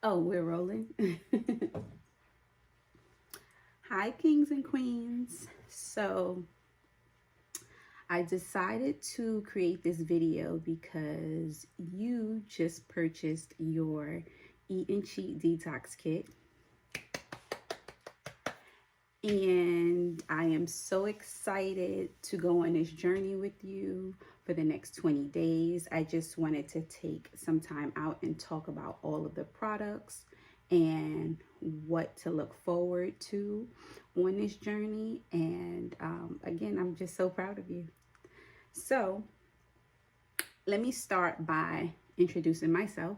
Oh, we're rolling. Hi, kings and queens. So, I decided to create this video because you just purchased your Eat and Cheat Detox Kit. And I am so excited to go on this journey with you for the next 20 days. I just wanted to take some time out and talk about all of the products and what to look forward to on this journey. And again, I'm just so proud of you. So, let me start by introducing myself.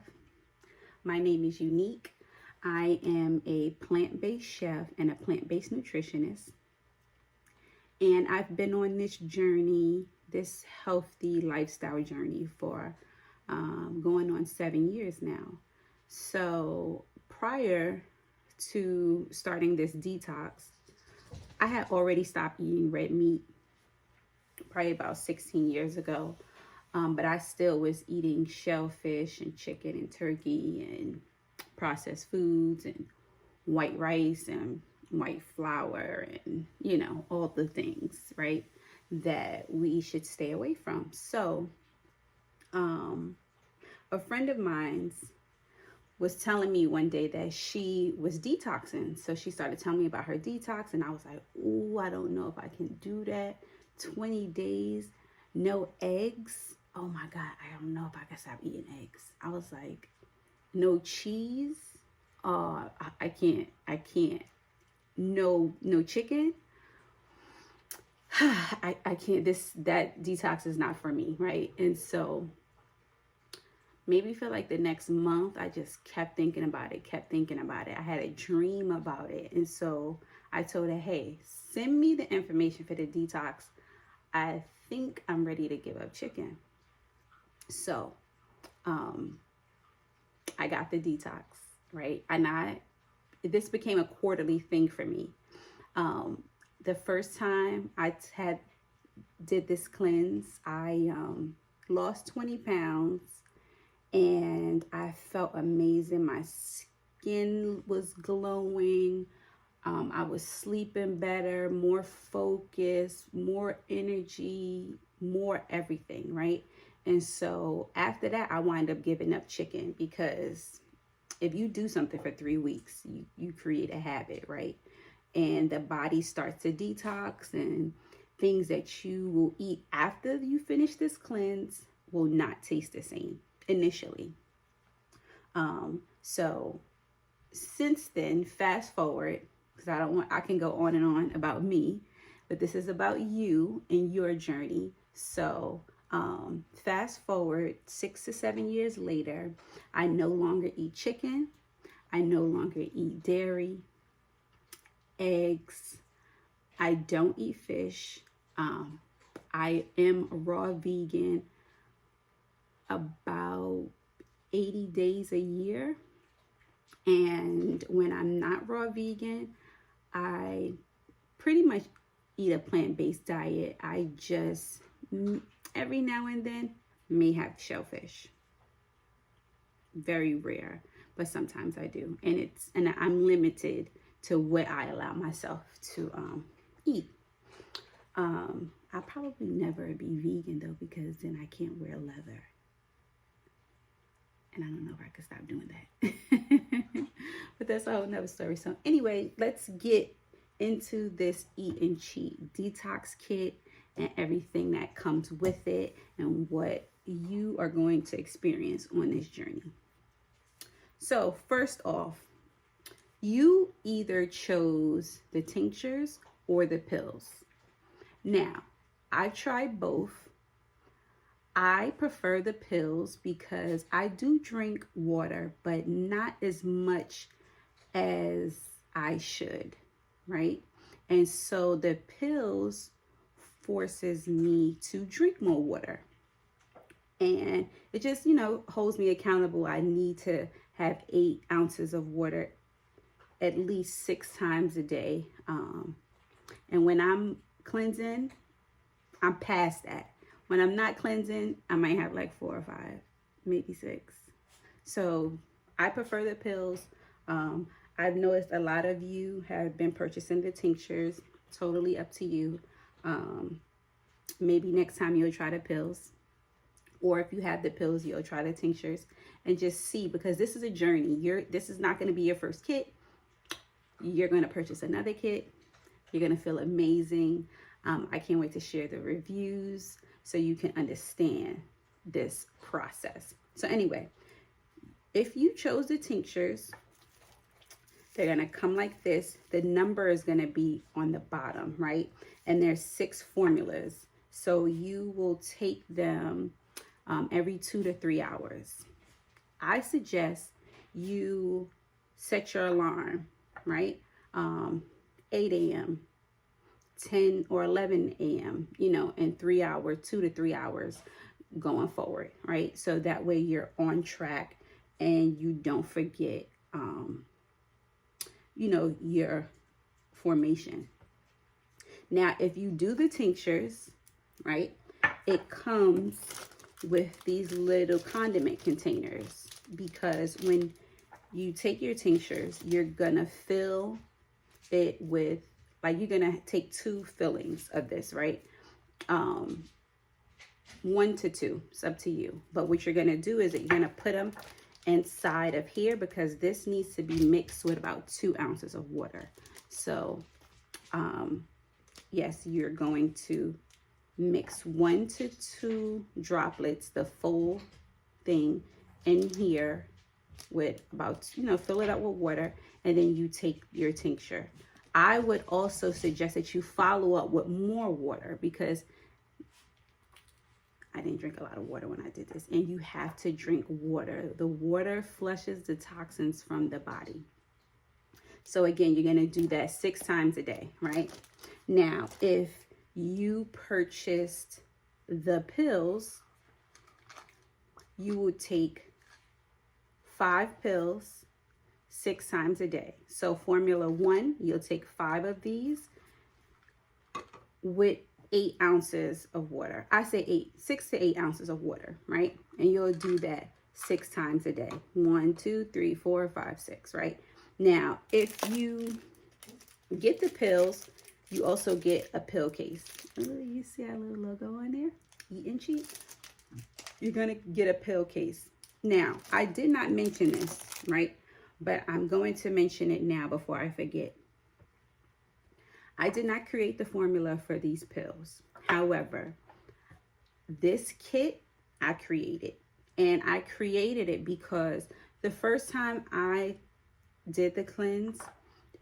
My name is Unique. I am a plant-based chef and a plant-based nutritionist. And I've been on this journey, this healthy lifestyle journey for going on 7 years now. So prior to starting this detox, I had already stopped eating red meat probably about 16 years ago. But I still was eating shellfish and chicken and turkey and processed foods and white rice and white flour and, all the things, right, that we should stay away from. So, a friend of mine's was telling me one day that she was detoxing. So she started telling me about her detox, and I was like, "Ooh, I don't know if I can do that. 20 days, no eggs. Oh my God, I don't know if I can stop eating eggs." I was like, "No cheese. I can't. I can't. No chicken. I can't. That detox is not for me, right?" And so maybe for like the next month, I just kept thinking about it, I had a dream about it. And so I told her, "Hey, send me the information for the detox. I think I'm ready to give up chicken." So I got the detox, right? And this became a quarterly thing for me. The first time I did this cleanse, I lost 20 pounds and I felt amazing. My skin was glowing. I was sleeping better, more focus, more energy, more everything, right? And so after that, I wind up giving up chicken because if you do something for 3 weeks, you create a habit, right? And the body starts to detox, and things that you will eat after you finish this cleanse will not taste the same initially. So since then, fast forward, because I can go on and on about me, but this is about you and your journey. So fast forward 6 to 7 years later, I no longer eat chicken. I no longer eat dairy, eggs. I don't eat fish. I am raw vegan about 80 days a year. And when I'm not raw vegan, I pretty much eat a plant-based diet. I just every now and then may have shellfish. Very rare, but sometimes I do. And I'm limited to what I allow myself to eat. I'll probably never be vegan though, because then I can't wear leather. And I don't know if I could stop doing that. But that's a whole nother story. So anyway, let's get into this Eat and Cheat detox kit and everything that comes with it and what you are going to experience on this journey. So first off, you either chose the tinctures or the pills. Now, I tried both. I prefer the pills because I do drink water, but not as much as I should, right? And so the pills forces me to drink more water. And it just, holds me accountable. I need to have 8 ounces of water at least 6 times a day. And when I'm cleansing, I'm past that. When I'm not cleansing, I might have like 4 or 5, maybe 6. So I prefer the pills. I've noticed a lot of you have been purchasing the tinctures. Totally up to you. Maybe next time you'll try the pills. Or if you have the pills, you'll try the tinctures and just see, because this is a journey. This is not going to be your first kit. You're going to purchase another kit. You're going to feel amazing. I can't wait to share the reviews so you can understand this process. So anyway, if you chose the tinctures, they're going to come like this. The number is going to be on the bottom, right? And there's 6 formulas. So you will take them every 2 to 3 hours. I suggest you set your alarm, right? 8 a.m., 10 or 11 a.m., in 3 hours, 2 to 3 hours going forward, right? So that way you're on track and you don't forget, your formation. Now, if you do the tinctures, right, it comes with these little condiment containers, because when you take your tinctures, you're gonna fill it with, like, you're gonna take 2 fillings of this, right? 1 to 2, it's up to you. But what you're gonna do is that you're gonna put them inside of here, because this needs to be mixed with about 2 ounces of water. So yes, you're going to mix 1 to 2 droplets, the full thing, in here with about, fill it up with water, and then you take your tincture. I would also suggest that you follow up with more water, because I didn't drink a lot of water when I did this, and you have to drink water. The water flushes the toxins from the body. So again, you're going to do that 6 times a day, right? Now, if you purchased the pills, you would take 5 pills 6 times a day. So formula 1, you'll take 5 of these with 8 ounces of water. I say 6 to 8 ounces of water, right? And you'll do that 6 times a day. 1, 2, 3, 4, 5, 6, right? Now, if you get the pills, you also get a pill case. Oh, you see our little logo on there? Eating cheap. You're gonna get a pill case. Now, I did not mention this, right? But I'm going to mention it now before I forget. I did not create the formula for these pills. However, this kit I created. And I created it because the first time I did the cleanse,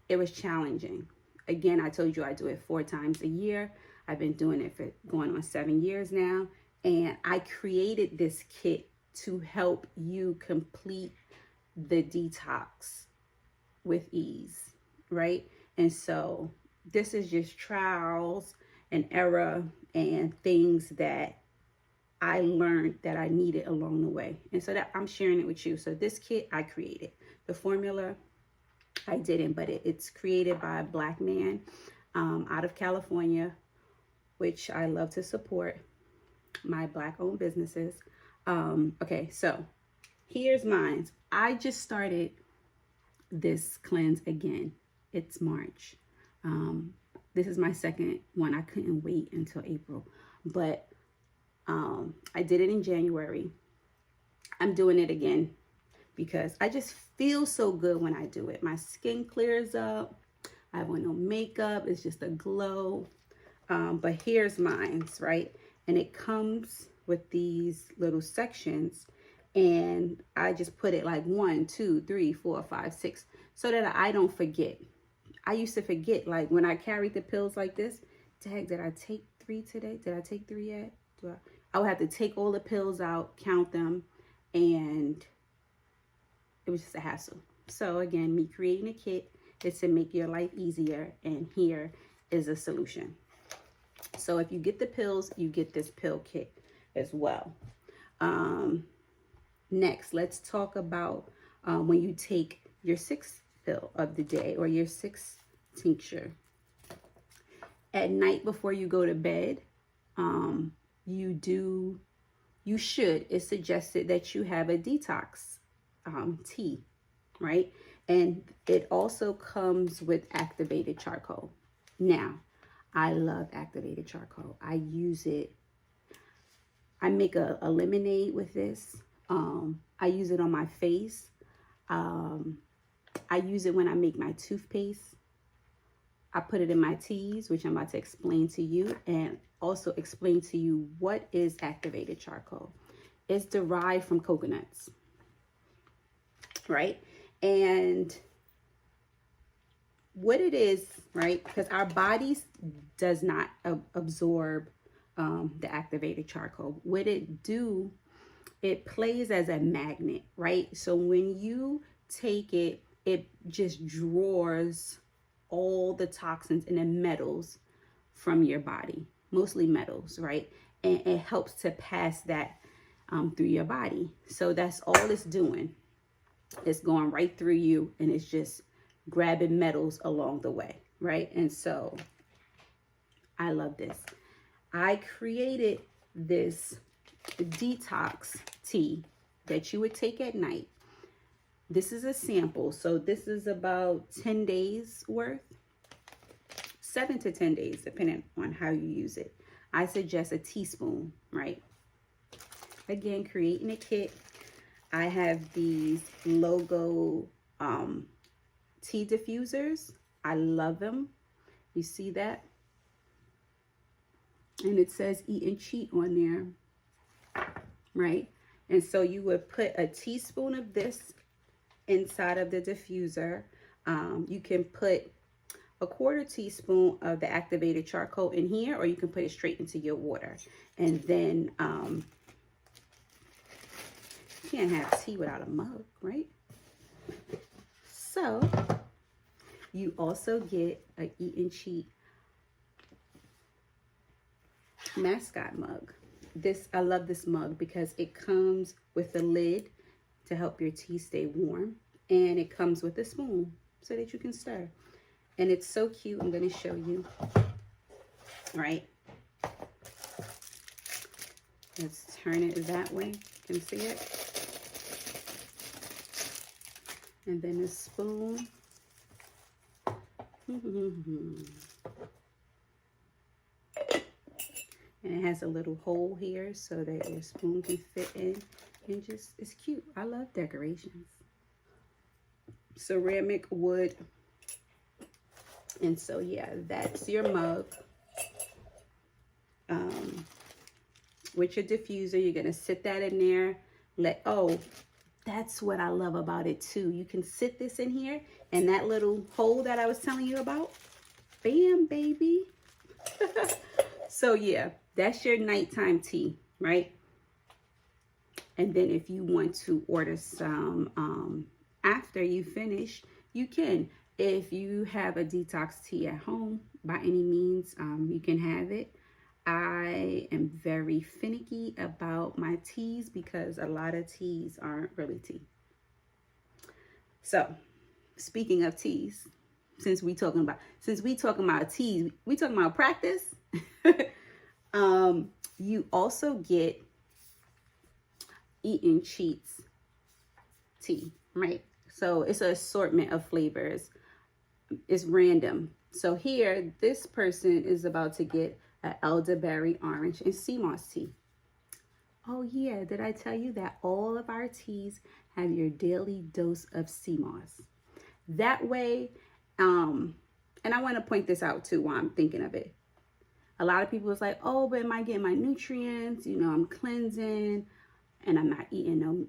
it was challenging. Again, I told you I do it 4 times a year. I've been doing it for going on 7 years now. And I created this kit to help you complete the detox with ease, right? And so this is just trials and error and things that I learned that I needed along the way. And so that I'm sharing it with you. So this kit I created. The formula I didn't, but it's created by a Black man out of California, which I love to support my Black owned businesses. Okay, so here's mine. I just started this cleanse again. It's March. This is my second one. I couldn't wait until April, but I did it in January. I'm doing it again because I just feel so good when I do it. My skin clears up. I have on no makeup. It's just a glow. But here's mine, right? And it comes with these little sections, and I just put it like 1, 2, 3, 4, 5, 6, so that I don't forget. I used to forget, like when I carried the pills like this, dang, did I take 3 today? Did I take 3 yet? I would have to take all the pills out, count them, and it was just a hassle. So again, me creating a kit is to make your life easier, and here is a solution. So if you get the pills, you get this pill kit as well. Next, let's talk about when you take your 6th pill of the day or your 6th tincture. At night before you go to bed, it's suggested that you have a detox tea, right? And it also comes with activated charcoal. Now, I love activated charcoal. I use it. I make a lemonade with this. I use it on my face. I use it when I make my toothpaste. I put it in my teas, which I'm about to explain to you, and also explain to you what is activated charcoal. It's derived from coconuts, right? And what it is, right? Because our bodies does not absorb the activated charcoal. What it do, it plays as a magnet, right? So when you take it, it just draws all the toxins and the metals from your body, mostly metals, right? And it helps to pass that through your body. So that's all it's doing. It's going right through you, and it's just grabbing metals along the way, right? And so I love this. I created this detox tea that you would take at night. This is a sample. So this is about 10 days worth, 7 to 10 days, depending on how you use it. I suggest a teaspoon, right? Again, creating a kit. I have these logo tea diffusers. I love them. You see that? And it says eat and cheat on there, right? And so you would put a teaspoon of this inside of the diffuser. You can put a 1/4 teaspoon of the activated charcoal in here, or you can put it straight into your water. And then you can't have tea without a mug, right? So you also get a eat and cheat mascot mug. I love this mug because it comes with a lid to help your tea stay warm, and it comes with a spoon so that you can stir. And it's so cute. I'm going to show you. All right. Let's turn it that way. You can see it. And then a spoon. And it has a little hole here so that your spoon can fit in. And just, it's cute. I love decorations. Ceramic wood. And so, yeah, that's your mug. With your diffuser, you're going to sit that in there. That's what I love about it too. You can sit this in here, and that little hole that I was telling you about, bam, baby. So yeah, that's your nighttime tea, right? And then if you want to order some after you finish, you can. If you have a detox tea at home, by any means, you can have it. I am very finicky about my teas because a lot of teas aren't really tea. So, speaking of teas, since we talking about teas, we talking about practice. You also get Eat and Cheats tea, right? So it's an assortment of flavors. It's random. So here, this person is about to get an elderberry, orange, and sea moss tea. Oh yeah, did I tell you that all of our teas have your daily dose of sea moss? That way, and I want to point this out too while I'm thinking of it. A lot of people is like, oh, but am I getting my nutrients? You know, I'm cleansing and I'm not eating them.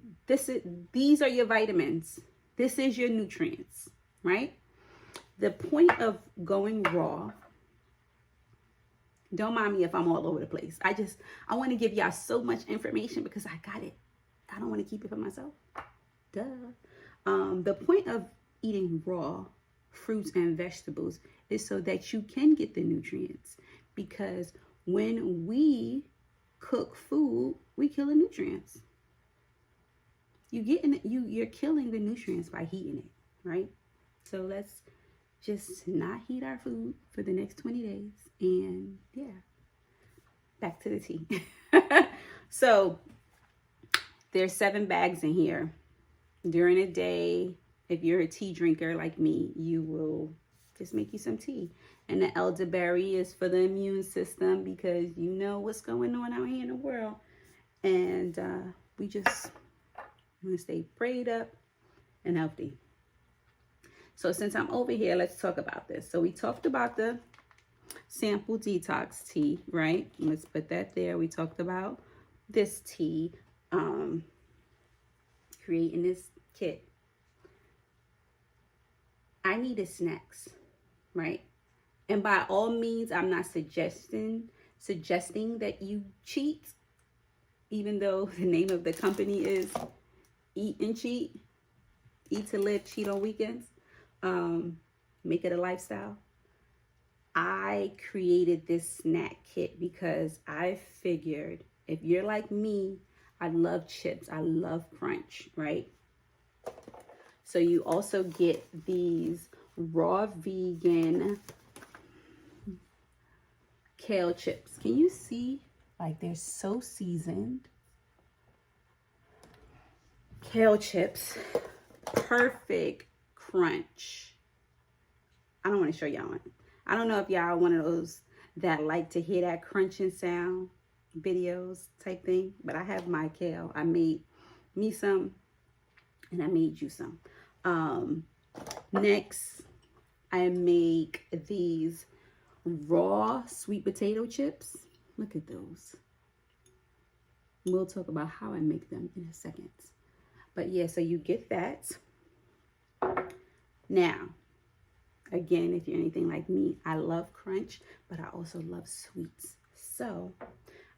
These are your vitamins. This is your nutrients, right? The point of going raw, don't mind me if I'm all over the place. I want to give y'all so much information because I got it. I don't want to keep it for myself. Duh. The point of eating raw fruits and vegetables is so that you can get the nutrients. Because when we cook food, we kill the nutrients. You're killing the nutrients by heating it, right? So let's just not heat our food for the next 20 days. And yeah, back to the tea. So there's 7 bags in here. during the day, if you're a tea drinker like me, you will just make you some tea. And the elderberry is for the immune system, because you know what's going on out here in the world. And we just want to stay prayed up and healthy. So since I'm over here, let's talk about this. So we talked about the sample detox tea, right? Let's put that there. We talked about this tea, creating this kit. I needed snacks, right? And by all means, I'm not suggesting that you cheat, even though the name of the company is Eat and Cheat. Eat to live, cheat on weekends. Make it a lifestyle. I created this snack kit because I figured, if you're like me, I love chips. I love crunch, right? So you also get these raw vegan kale chips. Can you see? Like, they're so seasoned. Kale chips. Perfect crunch. I don't want to show y'all one. I don't know if y'all are one of those that like to hear that crunching sound videos type thing, but I have my kale. I made me some and I made you some. Next, I make these raw sweet potato chips. Look at those. We'll talk about how I make them in a second. But yeah, so you get that. Now, again, if you're anything like me, I love crunch, but I also love sweets. So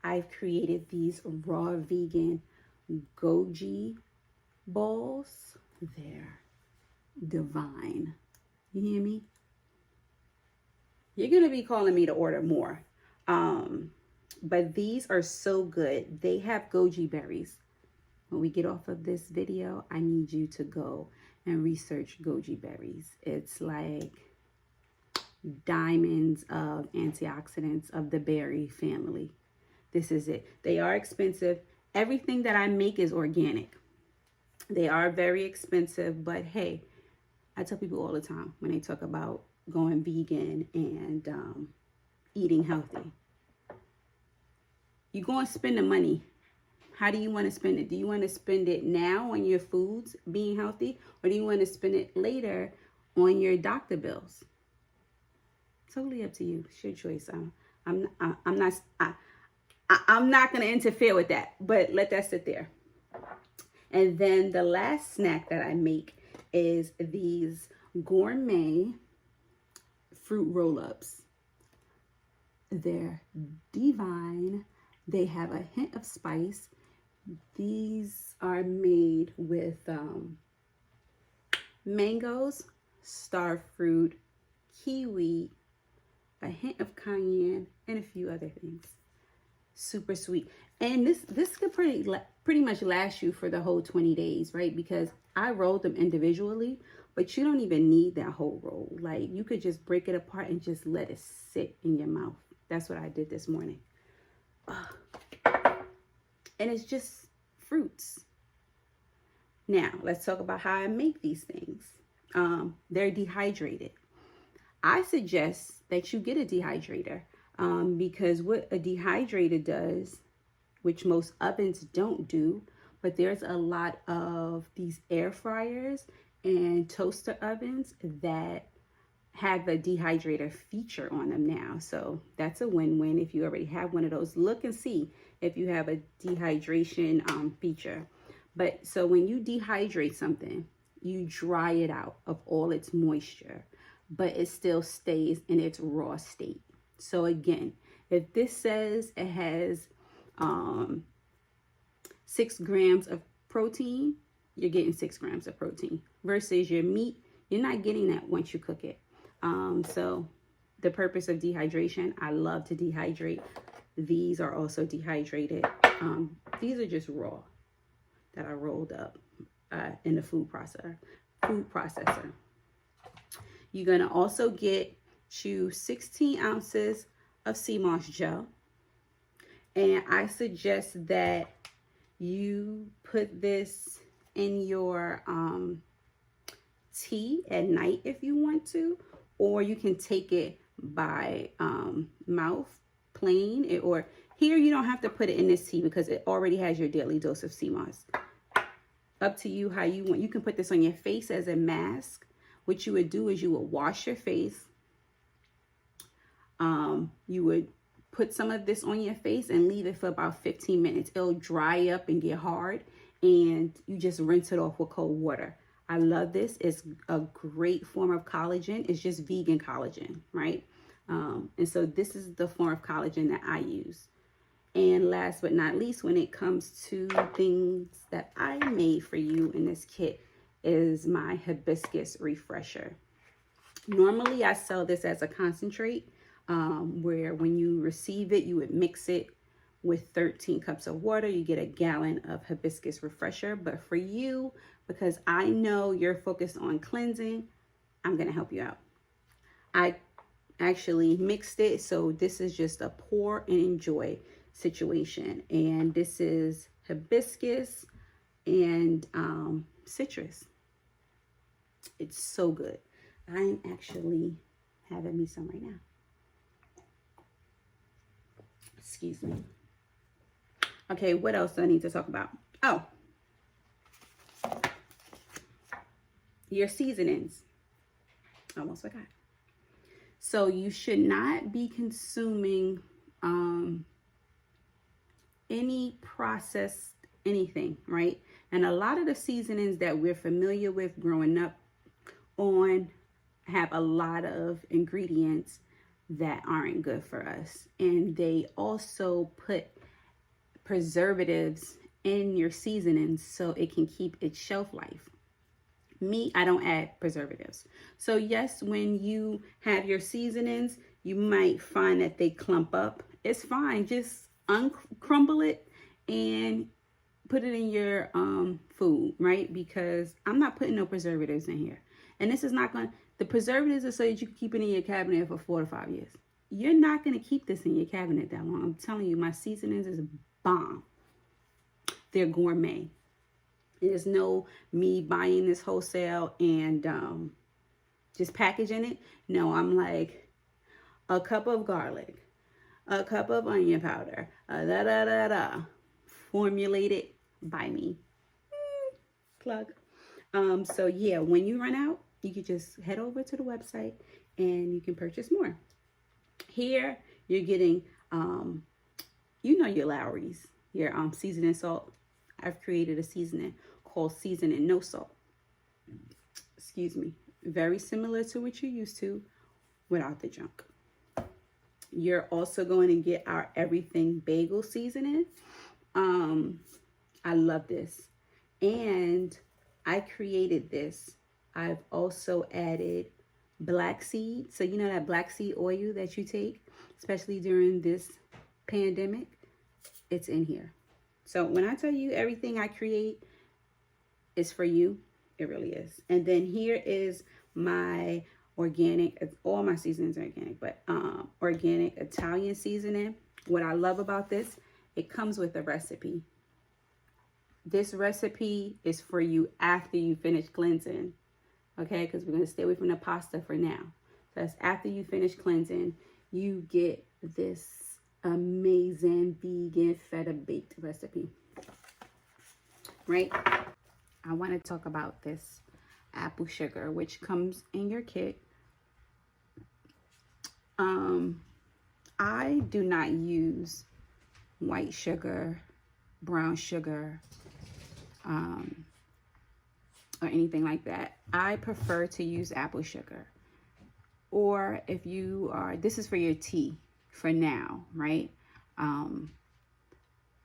I've created these raw vegan goji balls. They're divine. You hear me? You're going to be calling me to order more. But these are so good. They have goji berries. When we get off of this video, I need you to go and research goji berries. It's like diamonds of antioxidants of the berry family. This is it. They are expensive. Everything that I make is organic. They are very expensive, but hey, I tell people all the time when they talk about going vegan and eating healthy, you're going to spend the money. How do you want to spend it? Do you want to spend it now on your foods being healthy, or do you want to spend it later on your doctor bills? Totally up to you. It's your choice. I'm not going to interfere with that, but let that sit there. And then the last snack that I make is these gourmet fruit roll-ups. They're divine. They have a hint of spice. These are made with mangoes, star fruit, kiwi, a hint of cayenne, and a few other things. Super sweet. And this could pretty much last you for the whole 20 days, right? Because I rolled them individually, but you don't even need that whole roll. Like, you could just break it apart and just let it sit in your mouth. That's what I did this morning. And it's just fruits. Now, let's talk about how I make these things. They're dehydrated. I suggest that you get a dehydrator because what a dehydrator does, which most ovens don't do, but there's a lot of these air fryers and toaster ovens that have a dehydrator feature on them now. So that's a win-win. If you already have one of those, look and see if you have a dehydration feature. But so when you dehydrate something, you dry it out of all its moisture, but it still stays in its raw state. So again, if this says it has 6 grams of protein, you're getting 6 grams of protein. Versus your meat, you're not getting that once you cook it. So the purpose of dehydration, I love to dehydrate. These are also dehydrated. These are just raw that I rolled up in the food processor. You're going to also get you 16 ounces of sea moss gel. And I suggest that you put this in your tea at night if you want to, or you can take it by mouth plain, or here you don't have to put it in this tea because it already has your daily dose of sea moss. Up to you how you want. You can put this on your face as a mask. What you would do is you would wash your face. You would put some of this on your face and leave it for about 15 minutes. It'll dry up and get hard, and you just rinse it off with cold water. I love this. It's a great form of collagen. It's just vegan collagen, right? And so this is the form of collagen that I use. And last but not least, when it comes to things that I made for you in this kit, is my hibiscus refresher. Normally I sell this as a concentrate, where when you receive it, you would mix it with 13 cups of water. You get a gallon of hibiscus refresher. But for you, because I know you're focused on cleansing, I'm going to help you out. I actually mixed it, so this is just a pour and enjoy situation. And this is hibiscus and citrus. It's so good. I'm actually having me some right now. Excuse me. Okay, what else do I need to talk about? Oh, your seasonings. Almost forgot. So you should not be consuming any processed anything, right? And a lot of the seasonings that we're familiar with growing up on have a lot of ingredients that aren't good for us. And they also put preservatives in your seasonings so it can keep its shelf life. Me, I don't add preservatives. So yes, when you have your seasonings, you might find that they clump up. It's fine. Just uncrumble it and put it in your food, right? Because I'm not putting no preservatives in here. And this is not going to, the preservatives are so that you can keep it in your cabinet for 4 to 5 years. You're not going to keep this in your cabinet that long. I'm telling you, my seasonings is bomb. They're gourmet. There's no me buying this wholesale and just packaging it. No, I'm like a cup of garlic, a cup of onion powder, formulated by me. Plug. So yeah, when you run out, you can just head over to the website and you can purchase more. Here, you're getting, your Lowry's, your seasoning salt. I've created a seasoning called seasoning no salt. Excuse me. Very similar to what you're used to without the junk. You're also going to get our everything bagel seasoning. I love this. And I created this. I've also added black seed. So you know that black seed oil that you take, especially during this pandemic, it's in here. So when I tell you everything I create is for you, it really is. And then here is my organic, all my seasonings are organic, but organic Italian seasoning. What I love about this, it comes with a recipe. This recipe is for you after you finish cleansing, okay? Because we're going to stay away from the pasta for now. So that's after you finish cleansing, you get this amazing vegan feta baked recipe, right? I want to talk about this apple sugar, which comes in your kit. I do not use white sugar, brown sugar, or anything like that. I prefer to use apple sugar. Or if you are, this is for your tea for now, right?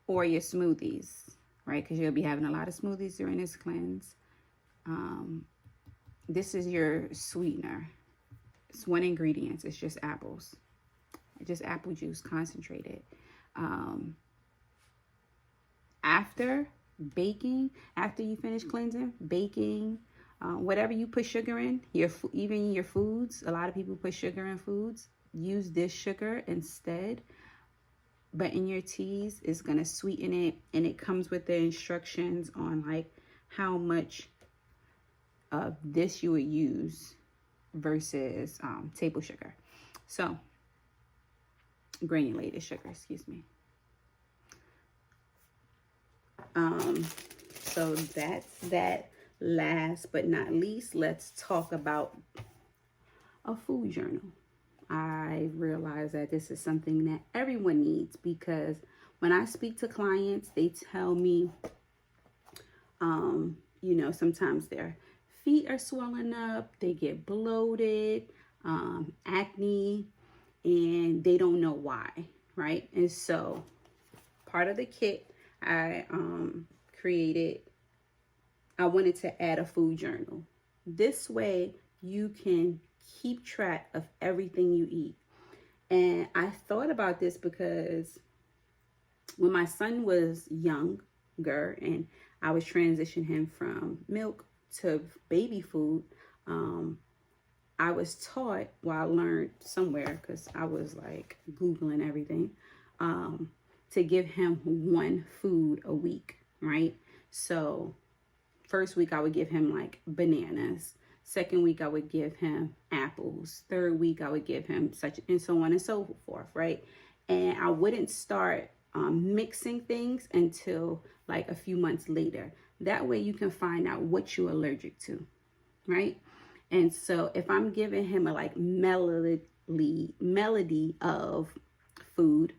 Or your smoothies, right? Because you'll be having a lot of smoothies during this cleanse. This is your sweetener. It's one ingredient. It's just apples. Just apple juice concentrated. After baking, after you finish cleansing, baking, whatever you put sugar in, even your foods, a lot of people put sugar in foods. Use this sugar instead. But in your teas, it's going to sweeten it. And it comes with the instructions on like how much of this you would use versus table sugar. So granulated sugar, excuse me. So that's that. Last but not least, let's talk about a food journal. I realize that this is something that everyone needs, because when I speak to clients, they tell me, you know, sometimes their feet are swelling up, they get bloated, acne, and they don't know why, right? And so part of the kit I created, I wanted to add a food journal. This way you can keep track of everything you eat. And I thought about this because when my son was younger and I was transitioning him from milk to baby food, I was taught, well, I learned somewhere because I was like Googling everything, to give him one food a week, right? So first week I would give him like bananas. Second week I would give him apples. Third week I would give him such, and so on and so forth, right? And I wouldn't start mixing things until like a few months later. That way you can find out what you're allergic to, right? And so if I'm giving him a like melody of food,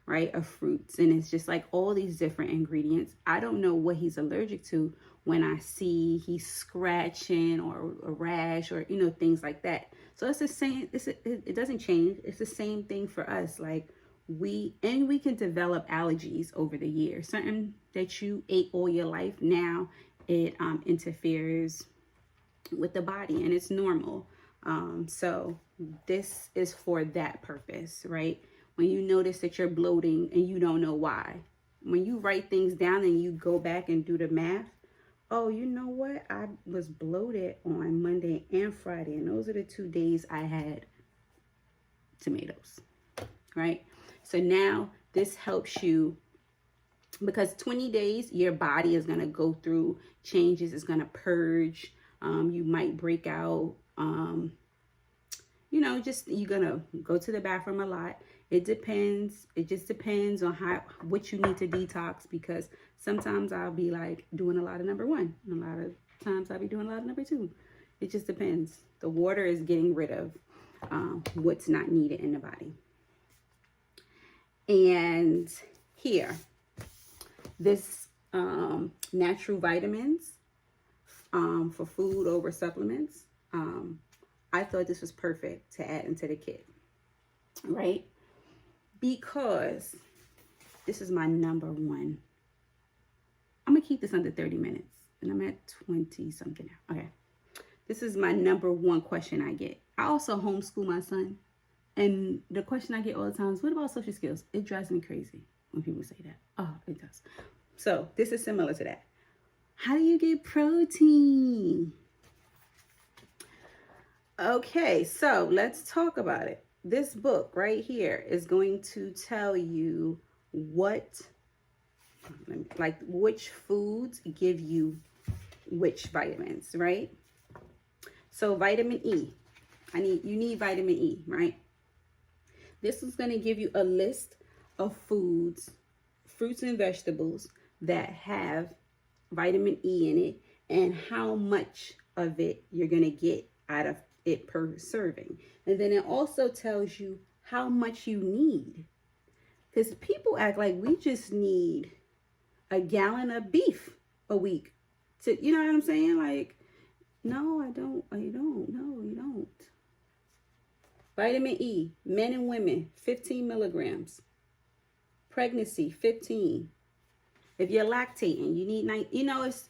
right, of fruits, and it's just like all these different ingredients, I don't know what he's allergic to when I see he's scratching or a rash or, you know, things like that. So it's the same, it doesn't change. It's the same thing for us. Like we can develop allergies over the years. Something that you ate all your life, now it interferes with the body, and it's normal. So this is for that purpose, right? When you notice that you're bloating and you don't know why, when you write things down and you go back and do the math, oh, you know what? I was bloated on Monday and Friday, and those are the 2 days I had tomatoes, right? So now this helps you, because 20 days, your body is going to go through changes. It's going to purge. You might break out, you know, just, you're going to go to the bathroom a lot. It depends. It just depends on what you need to detox, because sometimes I'll be like doing a lot of number 1. And a lot of times I'll be doing a lot of number 2. It just depends. The water is getting rid of what's not needed in the body. And here, this natural vitamins for food over supplements. I thought this was perfect to add into the kit, right? Because this is my number 1. I'm gonna keep this under 30 minutes, and I'm at 20 something now. Okay, this is my number 1 question I get. I also homeschool my son, and the question I get all the time is, what about social skills? It drives me crazy when people say that. Oh, it does. So this is similar to that. How do you get protein? Okay, so let's talk about it. This book right here is going to tell you which foods give you which vitamins, right? So vitamin E, you need vitamin E, right? This is going to give you a list of foods, fruits and vegetables that have vitamin E in it, and how much of it you're going to get out of it per serving. And then it also tells you how much you need, because people act like we just need a gallon of beef a week to, you know what I'm saying? Like, no, I don't. No, you don't. Vitamin E, men and women, 15 milligrams. Pregnancy, 15. If you're lactating, you need 9, you know, it's,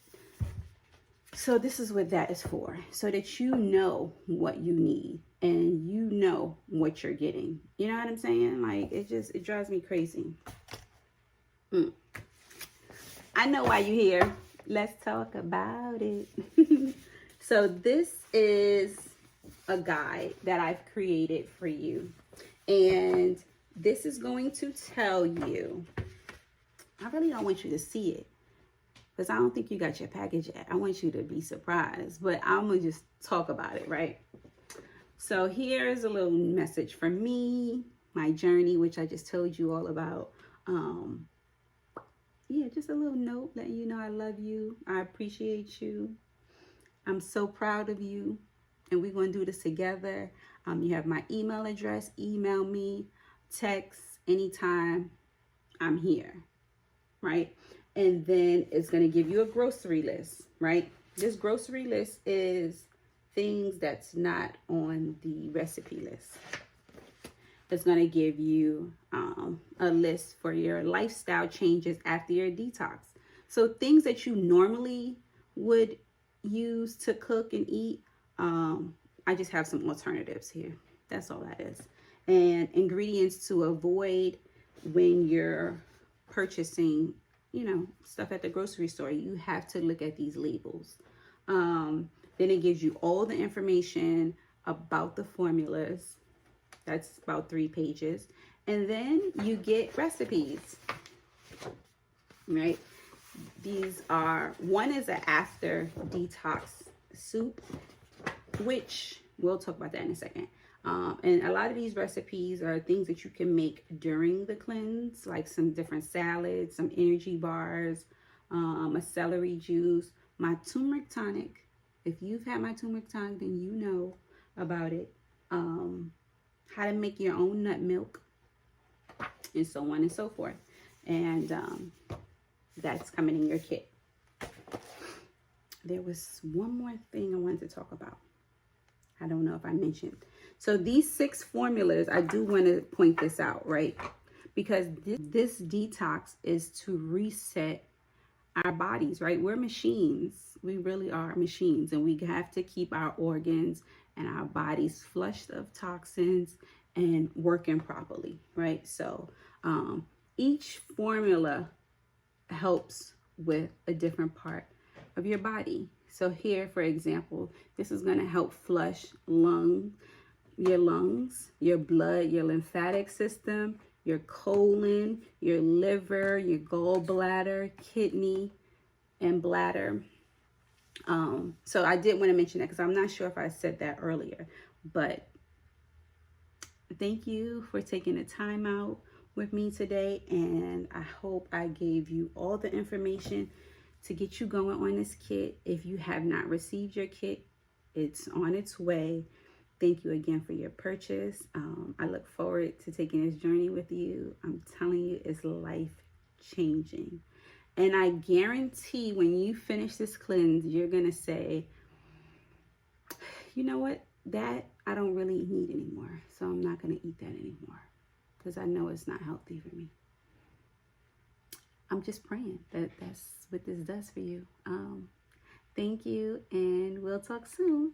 so this is what that is for, so that you know what you need and you know what you're getting. You know what I'm saying? Like, it drives me crazy. I know why you're here. Let's talk about it. So this is a guide that I've created for you. And this is going to tell you, I really don't want you to see it, because I don't think you got your package yet. I want you to be surprised, but I'm going to just talk about it, right? So here's a little message from me, my journey, which I just told you all about. Yeah, just a little note letting you know I love you. I appreciate you. I'm so proud of you. And we're going to do this together. You have my email address. Email me, text anytime. I'm here, right? And then it's going to give you a grocery list, right? This grocery list is things that's not on the recipe list. It's going to give you a list for your lifestyle changes after your detox. So things that you normally would use to cook and eat, I just have some alternatives here. That's all that is. And ingredients to avoid when you're purchasing, stuff at the grocery store. You have to look at these labels. Then it gives you all the information about the formulas. That's about 3 pages. And then you get recipes, right? These are, one is an after detox soup, which we'll talk about that in a second. And a lot of these recipes are things that you can make during the cleanse, like some different salads, some energy bars, a celery juice, my turmeric tonic. If you've had my turmeric tonic, then you know about it. How to make your own nut milk, and so on and so forth. And that's coming in your kit. There was one more thing I wanted to talk about. I don't know if I mentioned. So these 6 formulas, I do want to point this out, right? Because this detox is to reset our bodies, right? We're machines. We really are machines, and we have to keep our organs and our bodies flushed of toxins and working properly, right? So each formula helps with a different part of your body. So here, for example, this is going to help flush your lungs, your blood, your lymphatic system, your colon, your liver, your gallbladder, kidney, and bladder. So I did want to mention that because I'm not sure if I said that earlier, but thank you for taking the time out with me today. And I hope I gave you all the information to get you going on this kit. If you have not received your kit, it's on its way. Thank you again for your purchase. I look forward to taking this journey with you. I'm telling you, it's life changing. And I guarantee when you finish this cleanse, you're going to say, you know what, that I don't really need anymore. So I'm not going to eat that anymore because I know it's not healthy for me. I'm just praying that that's what this does for you. Thank you, and we'll talk soon.